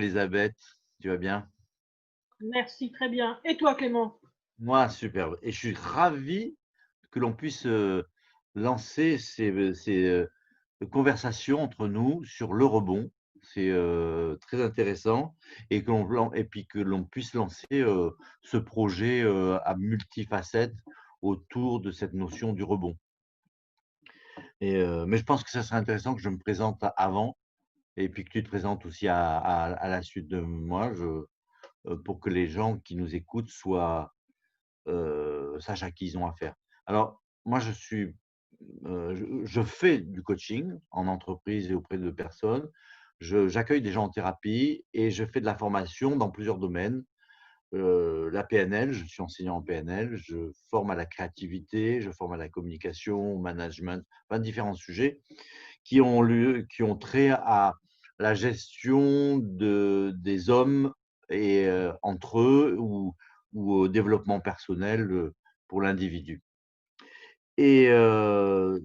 Elisabeth? Tu vas bien? Merci, très bien. Et toi, Clément? Moi, superbe. Et je suis ravi que l'on puisse lancer ces conversations entre nous sur le rebond. C'est très intéressant et puis que l'on puisse lancer ce projet à multifacettes autour de cette notion du rebond. Mais je pense que ça serait intéressant que je me présente avant et puis que tu te présentes aussi à la suite de moi, pour que les gens qui nous écoutent sachent à qui ils ont affaire. Alors, moi, je fais du coaching en entreprise et auprès de personnes. J'accueille des gens en thérapie et je fais de la formation dans plusieurs domaines. La PNL, je suis enseignant en PNL, je forme à la créativité, je forme à la communication, au management, plein de différents sujets qui ont trait à la gestion des hommes et entre eux ou au développement personnel, pour l'individu. Et heu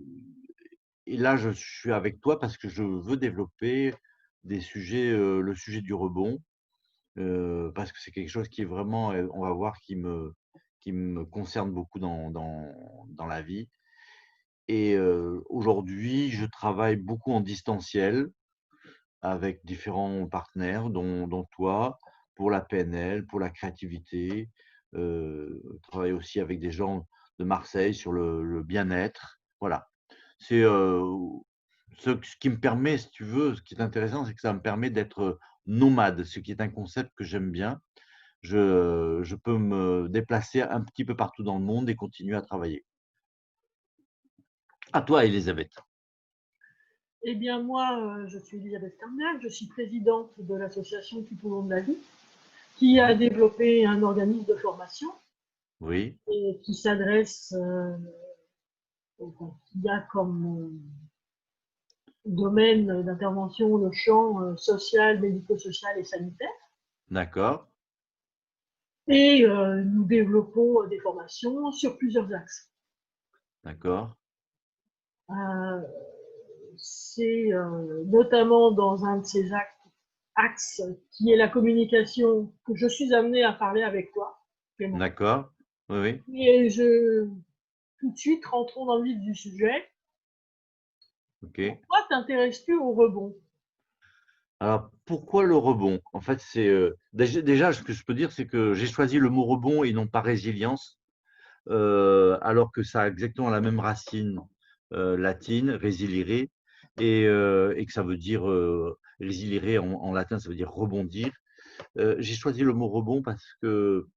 et là, je suis avec toi parce que je veux développer des sujets, le sujet du rebond, parce que c'est quelque chose qui est vraiment, on va voir, qui me concerne beaucoup dans la vie. Aujourd'hui, je travaille beaucoup en distanciel avec différents partenaires dont toi, pour la PNL, pour la créativité, travaille aussi avec des gens de Marseille sur le bien-être. Voilà. C'est, ce qui me permet, si tu veux, ce qui est intéressant, c'est que ça me permet d'être nomade, ce qui est un concept que j'aime bien. Je peux me déplacer un petit peu partout dans le monde et continuer à travailler. À toi, Elisabeth. Eh bien, moi, je suis Elisabeth Carnac, je suis présidente de l'association Tout au long de la vie, qui a Mmh. développé un organisme de formation Oui, et qui s'adresse, enfin, qui a comme domaine d'intervention le champ social, médico-social et sanitaire. d'accord, Et nous développons des formations sur plusieurs axes. d'accord, Euh, c'est notamment dans un de ces axes qui est la communication que je suis amenée à parler avec toi, Clément. d'accord. Oui, oui, Et tout de suite, rentrons dans le vif du sujet. OK. Pourquoi t'intéresses-tu au rebond? Alors, pourquoi le rebond? En fait, c'est, déjà, ce que je peux dire, c'est que j'ai choisi le mot rebond et non pas résilience, alors que ça a exactement la même racine, latine, resilire, et que ça veut dire, resilire en latin, ça veut dire rebondir. J'ai choisi le mot rebond parce que,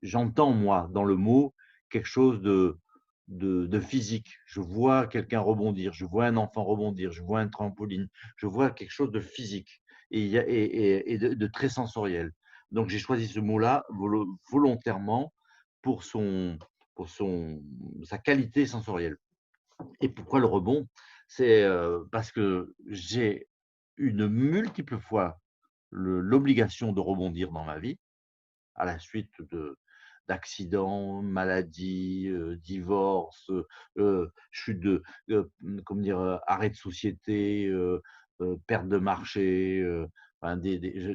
j'entends, moi, dans le mot, quelque chose de physique. Je vois quelqu'un rebondir, je vois un enfant rebondir, je vois un trampoline, je vois quelque chose de physique et il y a et de très sensoriel. Donc j'ai choisi ce mot-là volontairement pour son pour son sa qualité sensorielle. Et pourquoi le rebond? C'est, parce que j'ai une multiple fois l'obligation de rebondir dans ma vie, à la suite d'accidents, maladies, divorces, chute comment dire? Arrêt de société, perte de marché, enfin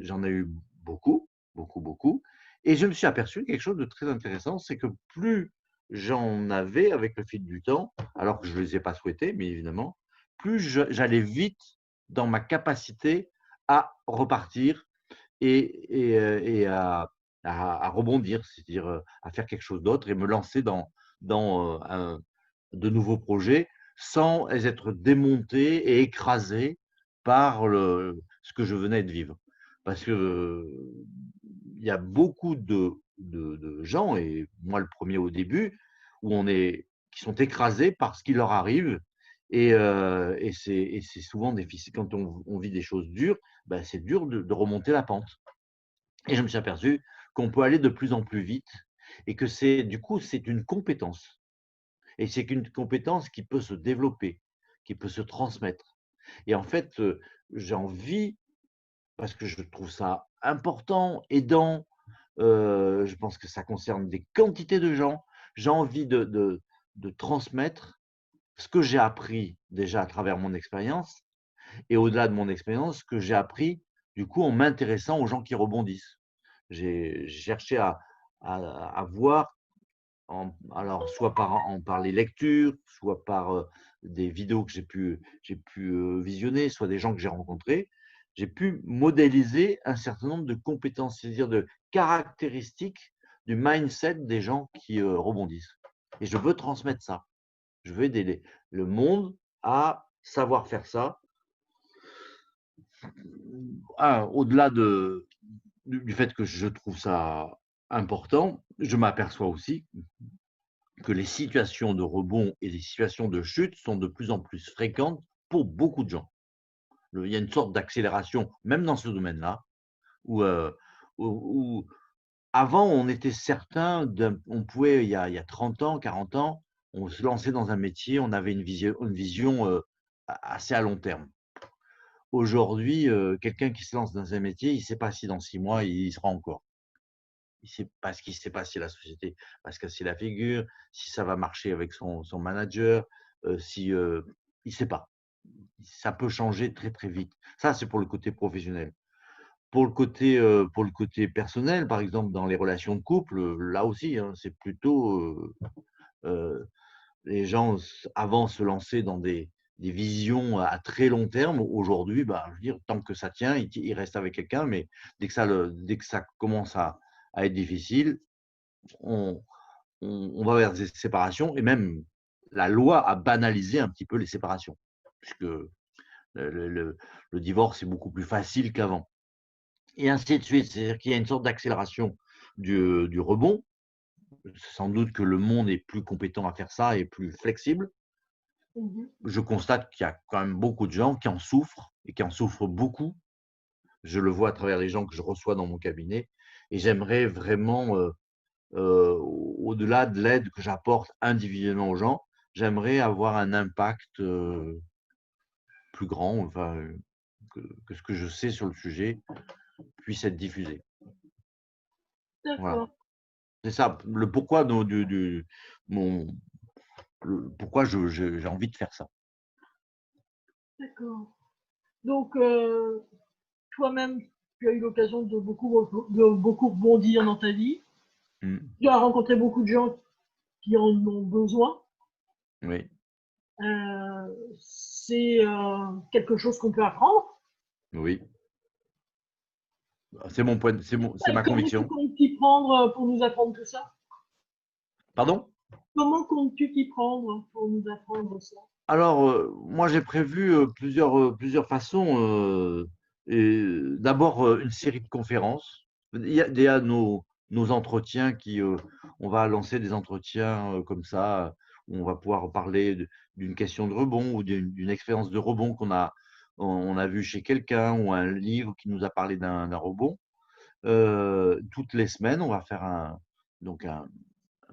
j'en ai eu beaucoup, beaucoup, beaucoup, et je me suis aperçu quelque chose de très intéressant, c'est que plus j'en avais avec le fil du temps, alors que je ne les ai pas souhaités, mais évidemment, plus j'allais vite dans ma capacité à repartir et à rebondir, c'est-à-dire, à faire quelque chose d'autre et me lancer dans de nouveaux projets sans être démonté et écrasé par ce que je venais de vivre. Parce que, il y a beaucoup de gens, et moi le premier au début, qui sont écrasés par ce qui leur arrive, et c'est souvent difficile quand on vit des choses dures, bah, c'est dur de remonter la pente. Et je me suis aperçu qu'on peut aller de plus en plus vite et que c'est une compétence, et c'est qu'une compétence qui peut se développer, qui peut se transmettre. Et en fait, j'ai envie, parce que je trouve ça important, aidant, je pense que ça concerne des quantités de gens, j'ai envie de transmettre ce que j'ai appris déjà à travers mon expérience, et au-delà de mon expérience, ce que j'ai appris du coup, en m'intéressant aux gens qui rebondissent. J'ai cherché à voir alors soit par les lectures, soit par, des vidéos que j'ai pu visionner, soit des gens que j'ai rencontrés. J'ai pu modéliser un certain nombre de compétences, c'est-à-dire de caractéristiques du mindset des gens qui, rebondissent et je veux transmettre ça. Je veux aider le monde à savoir faire ça. Au-delà du fait que je trouve ça important, je m'aperçois aussi que les situations de rebond et les situations de chute sont de plus en plus fréquentes pour beaucoup de gens. Il y a une sorte d'accélération, même dans ce domaine-là, où, où avant, on était certain on pouvait, il y a 30 ans, 40 ans, on se lançait dans un métier, on avait une vision assez à long terme. Aujourd'hui, quelqu'un qui se lance dans un métier, il ne sait pas si dans 6 mois, il y sera encore. Il sait pas ce qu'il ne sait pas si la société va se casser la figure, si ça va marcher avec son manager, si, il ne sait pas. Ça peut changer très, très vite. Ça, c'est pour le côté professionnel. Pour le côté personnel, par exemple, dans les relations de couple, là aussi, hein, c'est plutôt, heu, les gens avant se lançaient dans des visions à très long terme. Aujourd'hui, bah, je veux dire, tant que ça tient, ils restent avec quelqu'un, mais dès que ça commence à être difficile, on on va vers des séparations et même la loi a banalisé un petit peu les séparations, puisque le divorce est beaucoup plus facile qu'avant et ainsi de suite. C'est-à-dire qu'il y a une sorte d'accélération du rebond. Sans doute que le monde est plus compétent à faire ça et plus flexible. Mmh. Je constate qu'il y a quand même beaucoup de gens qui en souffrent et qui en souffrent beaucoup. Je le vois à travers les gens que je reçois dans mon cabinet et j'aimerais vraiment, au-delà de l'aide que j'apporte individuellement aux gens, j'aimerais avoir un impact, plus grand, enfin, que ce que je sais sur le sujet puisse être diffusé. Voilà. D'accord, C'est ça, le pourquoi de du mon le pourquoi j'ai envie de faire ça. d'accord. Donc, toi-même, tu as eu l'occasion de beaucoup rebondir dans ta vie. Mmh. Tu as rencontré beaucoup de gens qui en ont besoin. Oui, C'est quelque chose qu'on peut apprendre. oui. C'est mon point c'est ma Comment tu conviction. comptes t'y prendre pour nous apprendre tout ça? Pardon? Comment comptes-tu t'y prendre pour nous apprendre ça? Alors, moi j'ai prévu, plusieurs façons, d'abord, une série de conférences. Il y a nos entretiens on va lancer des entretiens, comme ça, où on va pouvoir parler d'une question de rebond ou d'une expérience de rebond qu'on a vu chez quelqu'un ou un livre qui nous a parlé d'un rebond. Toutes les semaines, on va faire donc un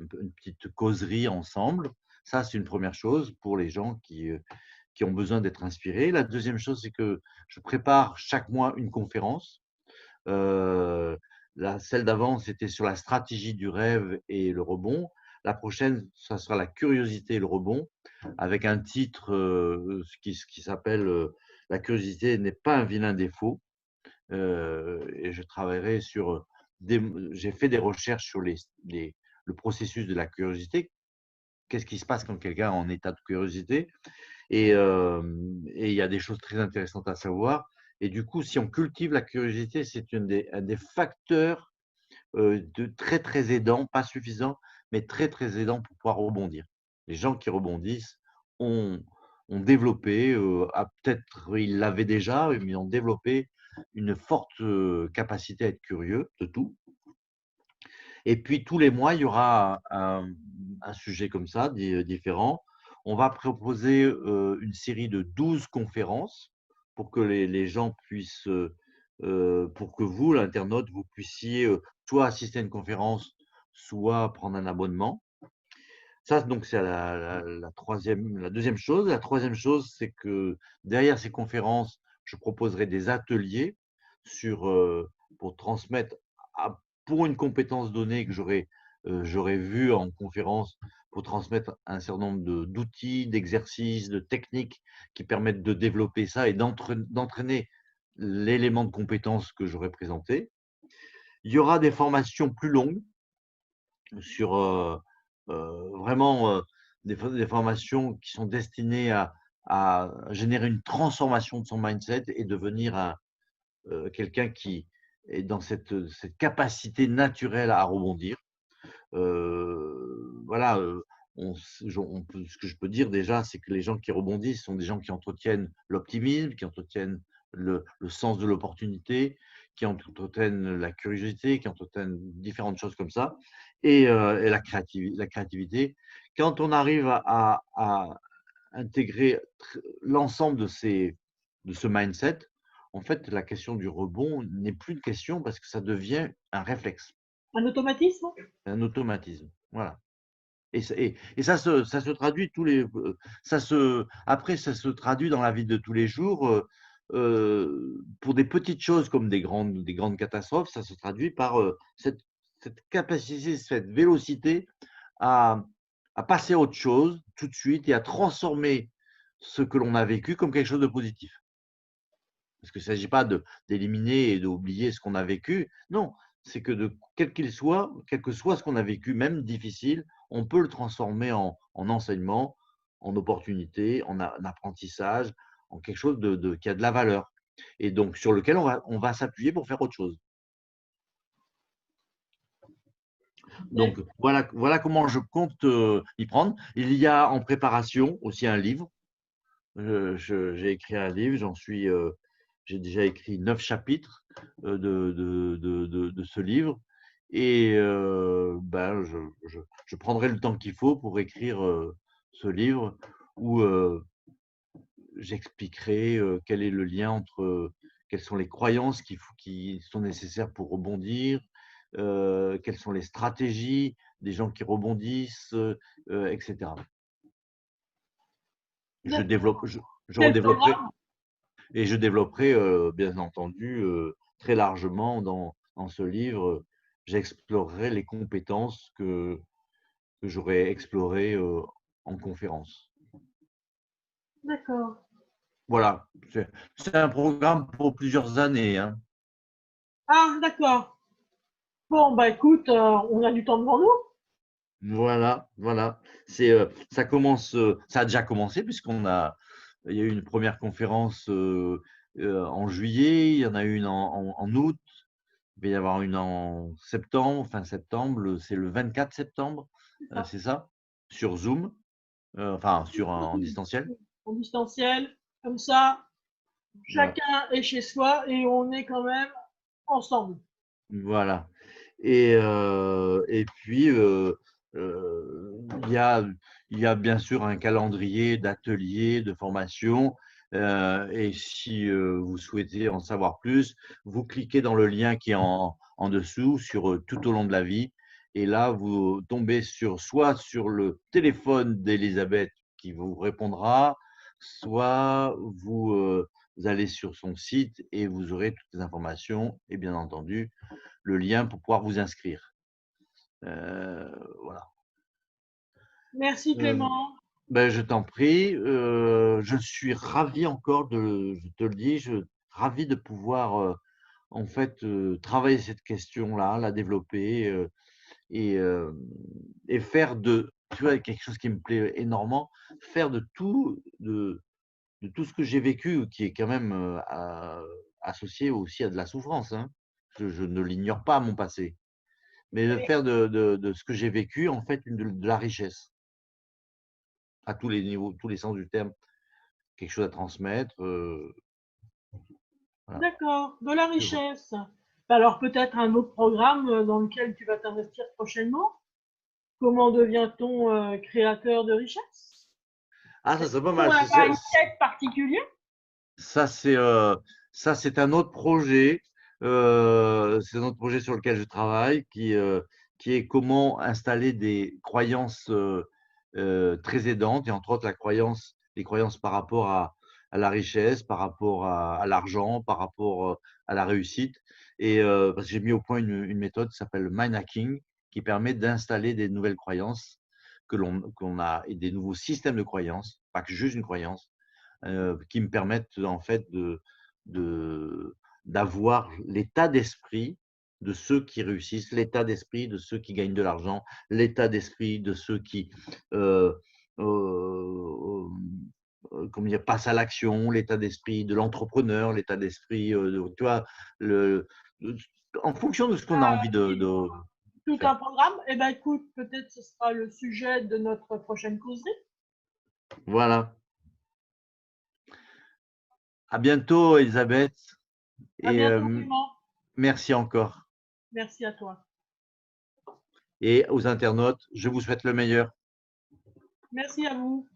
peu une petite causerie ensemble. Ça, c'est une première chose pour les gens qui ont besoin d'être inspirés. La deuxième chose, c'est que je prépare chaque mois une conférence. Heu, celle d'avant, c'était sur la stratégie du rêve et le rebond. La prochaine, ça sera la curiosité et le rebond, avec un titre, ce qui s'appelle, «La curiosité n'est pas un vilain défaut». Et je travaillerai sur, j'ai fait des recherches sur le processus de la curiosité. Qu'est-ce qui se passe quand quelqu'un est en état de curiosité? Et il y a des choses très intéressantes à savoir et du coup, si on cultive la curiosité, c'est un des facteurs, de très, très aidants, pas suffisant, mais très, très aidants pour pouvoir rebondir. Les gens qui rebondissent ont ont développé, peut-être ils l'avaient déjà, mais ils ont développé une forte, capacité à être curieux de tout. Et puis tous les mois, il y aura un sujet comme ça, différent. On va proposer, une série de 12 conférences pour que les gens puissent, pour que vous, l'internaute, vous puissiez, soit assister à une conférence, soit prendre un abonnement. Ça, donc c'est la 2e chose. La troisième chose, c'est que derrière ces conférences, je proposerai des ateliers sur, pour transmettre pour une compétence donnée que j'aurais vue en conférence, pour transmettre un certain nombre d'outils, d'exercices, de techniques qui permettent de développer ça et d'entraîner l'élément de compétence que j'aurais présenté. Il y aura des formations plus longues sur, vraiment, des formations qui sont destinées à générer une transformation de son mindset et devenir quelqu'un qui est dans cette capacité naturelle à rebondir. Voilà, ce que je peux dire déjà, c'est que les gens qui rebondissent sont des gens qui entretiennent l'optimisme, qui entretiennent le sens de l'opportunité, qui entretiennent la curiosité, qui entretiennent différentes choses comme ça et la créativité. Quand on arrive à intégrer l'ensemble de ce mindset, en fait, la question du rebond n'est plus une question parce que ça devient un réflexe, Un automatisme? un automatisme. Voilà. Et ça se traduit après, ça se traduit dans la vie de tous les jours, pour des petites choses comme des grandes catastrophes, ça se traduit par, cette capacité, cette vélocité à passer à autre chose tout de suite et à transformer ce que l'on a vécu comme quelque chose de positif. Parce qu'il ne s'agit pas d'éliminer et d'oublier ce qu'on a vécu. Non, c'est que quel qu'il soit, quel que soit ce qu'on a vécu, même difficile, on peut le transformer en enseignement, en opportunité, en apprentissage, en quelque chose qui a de la valeur. Et donc, sur lequel on va s'appuyer pour faire autre chose. Donc, voilà comment je compte y prendre. Il y a en préparation aussi un livre. J'ai écrit un livre, j'ai déjà écrit 9 chapitres de ce livre et ben, je prendrai le temps qu'il faut pour écrire ce livre où j'expliquerai quel est le lien entre quelles sont les croyances qui sont nécessaires pour rebondir, quelles sont les stratégies des gens qui rebondissent, etc. Je D'accord. développe, je Quel redévelopperai. programme? Et je développerai, bien entendu, très largement dans ce livre, j'explorerai les compétences que j'aurais explorées, en conférence. D'accord. Voilà, c'est un programme pour plusieurs années, hein. Ah, d'accord. Bon, bah écoute, on a du temps devant nous. Voilà, voilà. Ça a déjà commencé il y a eu une première conférence, en juillet, il y en a eu une en août. Il va y avoir une en septembre, fin septembre, c'est le 24 septembre, C'est ça. c'est ça? Sur Zoom, enfin en distanciel. En distanciel, comme ça, Voilà, chacun est chez soi et on est quand même ensemble. voilà et puis, il y a il y a bien sûr un calendrier d'ateliers, de formations, et si, vous souhaitez en savoir plus, vous cliquez dans le lien qui est en dessous sur, «Tout au long de la vie» et là, vous tombez soit sur le téléphone d'Elisabeth qui vous répondra, soit vous allez sur son site et vous aurez toutes les informations et bien entendu, le lien pour pouvoir vous inscrire. Voilà. Merci Heu, Clément. ben, je t'en prie, je suis ravi encore je te le dis, ravi de pouvoir, en fait, travailler cette question-là, la développer, et hem et faire tu vois, quelque chose qui me plaît énormément, faire de tout ce que j'ai vécu, qui est quand même, associé aussi à de la souffrance, hein. Je ne l'ignore pas, mon passé. Mais de faire de ce que j'ai vécu, en fait, de la richesse, à tous les niveaux, tous les sens du terme. Quelque chose à transmettre, voilà. D'accord, de la Je richesse. Bah alors peut-être un autre programme dans lequel tu vas t'investir prochainement. Comment devient-on créateur de richesse? Ah, ça serait pas On mal. n'a pas une quête particulière? Ça, ça, c'est un autre projet, c'est un autre projet sur lequel je travaille qui est comment installer des croyances, très aidantes et entre autres les croyances par rapport à la richesse, par rapport à l'argent, par rapport, à la réussite et parce que j'ai mis au point une méthode qui s'appelle le mind hacking qui permet d'installer des nouvelles croyances qu'on a et des nouveaux systèmes de croyances, pas que juste une croyance qui me permettent en fait d'avoir l'état d'esprit de ceux qui réussissent, l'état d'esprit de ceux qui gagnent de l'argent, l'état d'esprit de ceux qui comment dire, passent à l'action, l'état d'esprit de l'entrepreneur, l'état d'esprit, tu vois, en fonction de ce qu'on a envie de Tout un faire. programme. Eh ben, écoute, peut-être ce sera le sujet de notre prochaine causerie. Voilà. À bientôt, Elisabeth, À et bientôt, Clément. merci encore. Merci à toi. Et aux internautes, je vous souhaite le meilleur. Merci à vous.